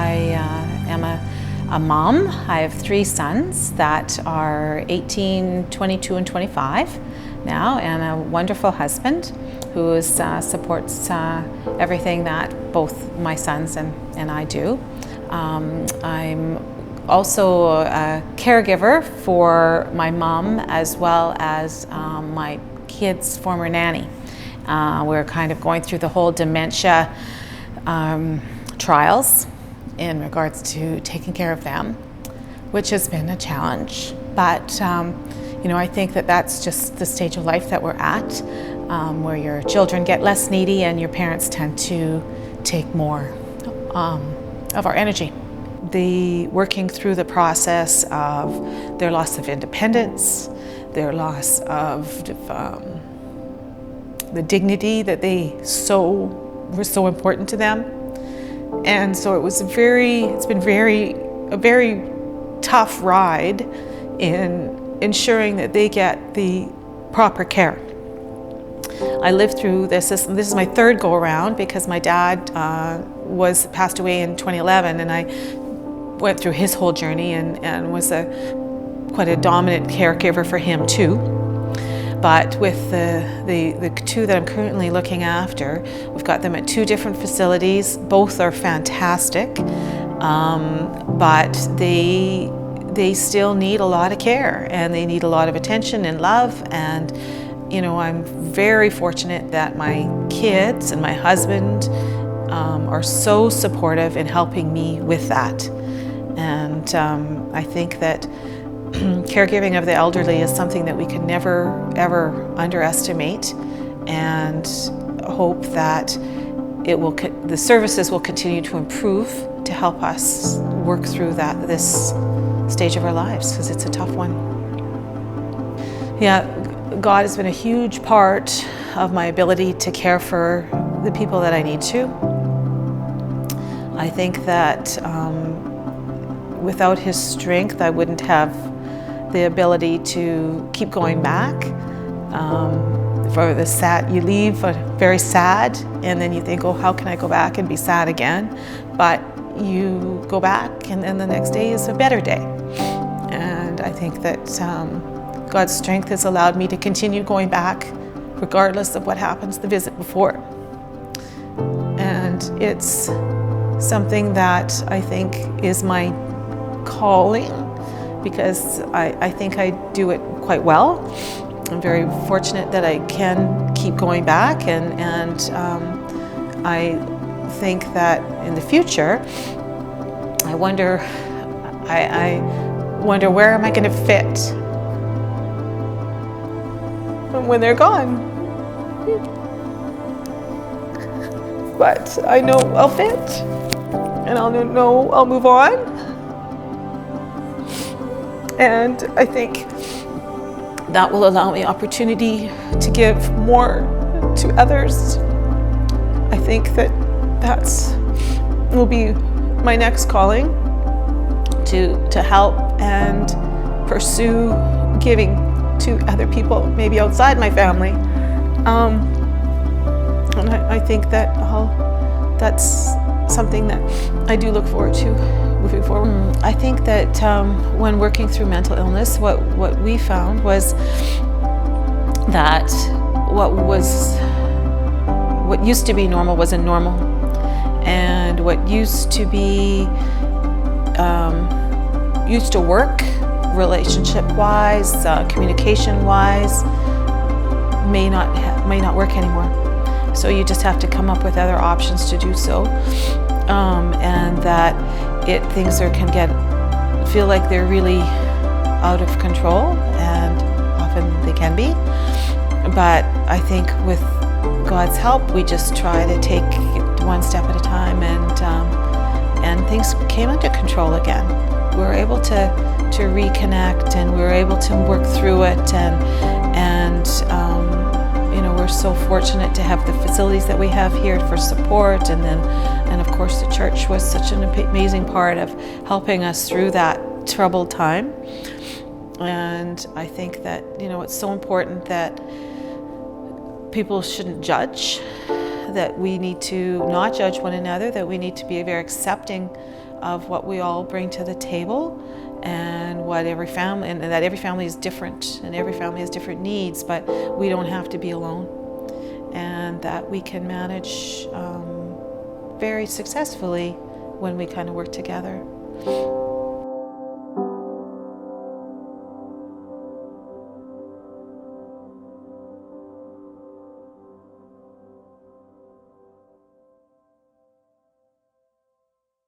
I am a mom. I have 3 sons that are 18, 22, and 25 now, and a wonderful husband who supports everything that both my sons and I do. I'm also a caregiver for my mom as well as my kid's former nanny. We're kind of going through the whole dementia trials in regards to taking care of them, which has been a challenge. But I think that that's just the stage of life that we're at, where your children get less needy and your parents tend to take more of our energy. The working through the process of their loss of independence, their loss of the dignity that were so important to them. And so it's been a very tough ride in ensuring that they get the proper care. I lived through this is my 3rd go around, because my dad passed away in 2011, and I went through his whole journey and was quite a dominant caregiver for him too. But with the 2 that I'm currently looking after, we've got them at 2 different facilities. Both are fantastic, but they still need a lot of care, and they need a lot of attention and love. And I'm very fortunate that my kids and my husband are so supportive in helping me with that. And I think that caregiving of the elderly is something that we can never, ever underestimate, and hope that the services will continue to improve to help us work through this stage of our lives, because it's a tough one. Yeah, God has been a huge part of my ability to care for the people that I need to. I think that without His strength, I wouldn't have the ability to keep going back. For the sad, you leave very sad, and then you think, oh, how can I go back and be sad again? But you go back, and then the next day is a better day. And I think that God's strength has allowed me to continue going back regardless of what happens the visit before. And it's something that I think is my calling, because I think I do it quite well. I'm very fortunate that I can keep going back, and I think that in the future, I wonder where am I going to fit when they're gone. But I know I'll fit, and I'll know I'll move on. And I think that will allow me opportunity to give more to others. I think that will be my next calling, to help and pursue giving to other people, maybe outside my family. And I think that that's something that I do look forward to moving forward. I think that when working through mental illness, what we found was that what used to be normal wasn't normal, and what used to work relationship-wise, communication-wise, may not work anymore. So you just have to come up with other options to do so, and that things can feel like they're really out of control, and often they can be. But I think with God's help, we just try to take it one step at a time, and things came under control again. We were able to reconnect, and we were able to work through it, and we're so fortunate to have the facilities that we have here for support, and of course the church was such an amazing part of helping us through that troubled time. And I think that it's so important that people shouldn't judge, that we need to not judge one another, that we need to be very accepting of what we all bring to the table, and what every family, and that every family is different, and every family has different needs, but we don't have to be alone, and that we can manage very successfully when we kind of work together.